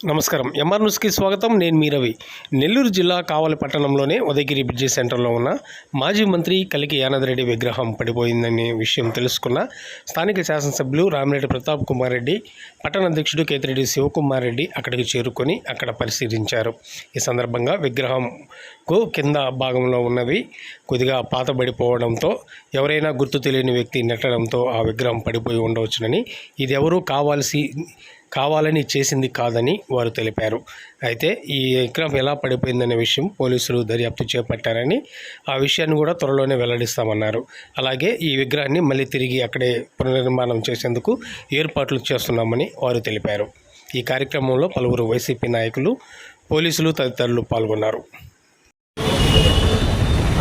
నమస్కారం. ఎంఆర్ న్యూస్కి స్వాగతం. నేను మీ రవి. నెల్లూరు జిల్లా కావలి పట్టణంలోనే ఉదయగిరి బ్రిడ్జి సెంటర్లో ఉన్న మాజీ మంత్రి కలికి యానాదిరెడ్డి విగ్రహం పడిపోయిందనే విషయం తెలుసుకున్న స్థానిక శాసనసభ్యులు రామిరెడ్డి ప్రతాప్ కుమార్ రెడ్డి, పట్టణ అధ్యక్షుడు కేతిరెడ్డి శివకుమార్ రెడ్డి అక్కడికి చేరుకొని అక్కడ పరిశీలించారు. ఈ సందర్భంగా విగ్రహంకు కింద భాగంలో ఉన్నవి కొద్దిగా పాతబడిపోవడంతో ఎవరైనా గుర్తు తెలియని వ్యక్తి నెట్టడంతో ఆ విగ్రహం పడిపోయి ఉండవచ్చునని, ఇది ఎవరూ కావాలని చేసింది కాదని వారు తెలిపారు. అయితే ఈ విగ్రహం ఎలా పడిపోయిందనే విషయం పోలీసులు దర్యాప్తు చేపట్టారని, ఆ విషయాన్ని కూడా త్వరలోనే వెల్లడిస్తామన్నారు. అలాగే ఈ విగ్రహాన్ని మళ్ళీ తిరిగి అక్కడే పునర్నిర్మాణం చేసేందుకు ఏర్పాట్లు చేస్తున్నామని వారు తెలిపారు. ఈ కార్యక్రమంలో పలువురు వైసీపీ నాయకులు, పోలీసులు తదితరులు పాల్గొన్నారు.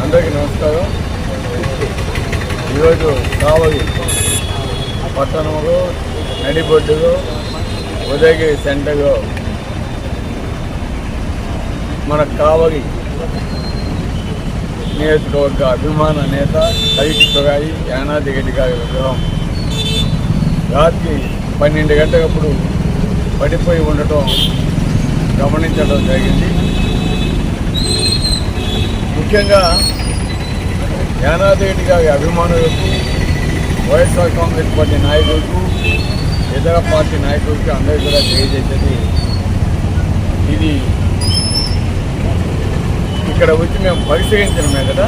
అందరికీ నమస్కారం. ఈరోజు కావలి పట్టణంలో నడిబొడ్డులో ఉదయగిరి సెంటర్లో మన కావలి నియోజకవర్గ అభిమాన నేత కలికి యానాదిరెడ్డి గారి విగ్రహం రాత్రి 12 గంటలప్పుడు పడిపోయి ఉండటం గమనించడం జరిగింది. ముఖ్యంగా యానాదిరెడ్డి గారి అభిమానులకు, వైఎస్ఆర్ కాంగ్రెస్ పార్టీ నాయకులకు, ఇతర పార్టీ నాయకులకి అందరికీ కూడా తెలియజేసేది, ఇది ఇక్కడ వచ్చి మేము పరిశీలించిన మీదట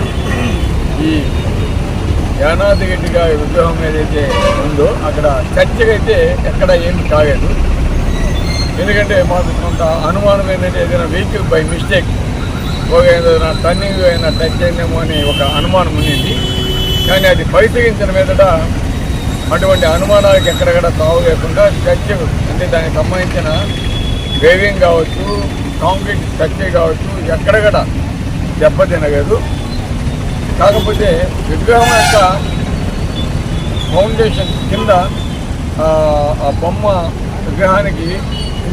ఈ యానాదిరెడ్డి గారి విగ్రహం ఏదైతే ఉందో అక్కడ చర్చకైతే ఎక్కడ ఏమి కాలేదు. ఎందుకంటే మాకు కొంత అనుమానం ఏంటంటే ఏదైనా వెహికల్ బై మిస్టేక్ ఏదైనా టర్నింగ్ అయినా టచ్ అయిందేమో అని ఒక అనుమానం ఉండింది. కానీ అది పరిశీలించిన మీదట అటువంటి అనుమానాలకు ఎక్కడెక్కడ తావు లేకుండా చర్చ అంటే దానికి సంబంధించిన వేవింగ్ కావచ్చు, కాంక్రీట్ చర్చ కావచ్చు, ఎక్కడెక్కడ దెబ్బతినలేదు. కాకపోతే విగ్రహం యొక్క ఫౌండేషన్ కింద ఆ బొమ్మ విగ్రహానికి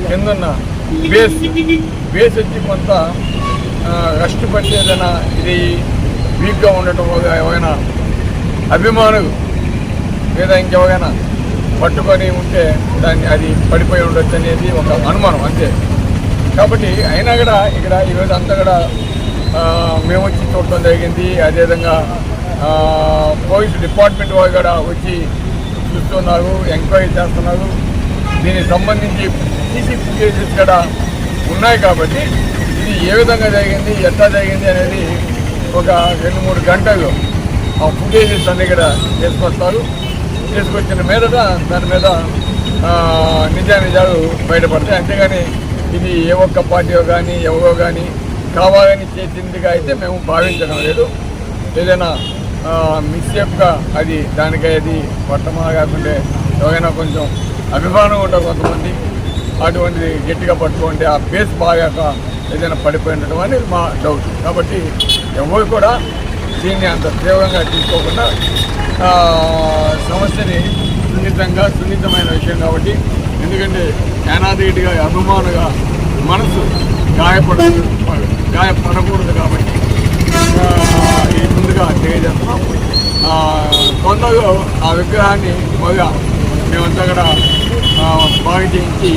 కిందన్న బేస్ వచ్చి కొంత రస్ట్ పట్టేదైనా ఇది వీక్గా ఉండటం వల్ల ఏమైనా అభిమానులు లేదా ఇంకెవరైనా పట్టుకొని ఉంటే అది పడిపోయి ఉండొచ్చు అనేది ఒక అనుమానం అంతే. కాబట్టి అయినా కూడా ఇక్కడ ఈరోజు అంతా కూడా మేము వచ్చి చూడటం జరిగింది. అదేవిధంగా పోలీసు డిపార్ట్మెంట్ వాళ్ళు కూడా వచ్చి చూస్తున్నారు, ఎంక్వైరీ చేస్తున్నారు. దీనికి సంబంధించి సీసీ ఫుటేజెస్ కూడా ఉన్నాయి. కాబట్టి ఇది ఏ విధంగా జరిగింది, ఎట్లా జరిగింది అనేది ఒక 2-3 గంటలు ఆ ఫుటేజెస్ అన్ని కూడా తీసుకొచ్చిన మీదట దాని మీద నిజాలు బయటపడతాయి. అంతేగాని ఇది ఏ ఒక్క పార్టీయో కానీ ఎవరో కానీ కావాలని చేసిందిగా అయితే మేము భావించడం లేదు. ఏదైనా మిస్సేప్గా దానికై అది పట్టమా కాకుంటే ఎవరైనా కొంచెం అభిమానం ఉంటారు కొంతమంది, అటువంటిది గట్టిగా పట్టుకుంటే ఆ బేస్ బాగాక ఏదైనా పడిపోయి ఉండటం అనేది మా డౌట్. కాబట్టి ఎవరు కూడా దీన్ని అంత తీవ్రంగా తీసుకోకుండా సమస్యని సున్నితమైన విషయం కాబట్టి, ఎందుకంటే యానాదిరెడ్డి గారి అభిమానుగా మనసు గాయపడకూడదు కాబట్టి ఇది ముందుగా తెలియజేస్తున్నాం. తొందరగా ఆ విగ్రహాన్ని బాగా మేమంతా కూడా బాగా చేయించి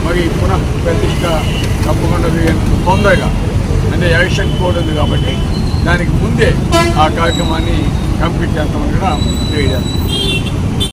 మరి పునః ప్రతిష్ట తప్పకుండా తొందరగా, అంటే ఎలక్షన్ కోడ్ ఉంది కాబట్టి దానికి ముందే ఆ కార్యక్రమాన్ని కంప్లీట్ చేస్తామని కూడా తెలియజేస్తాం.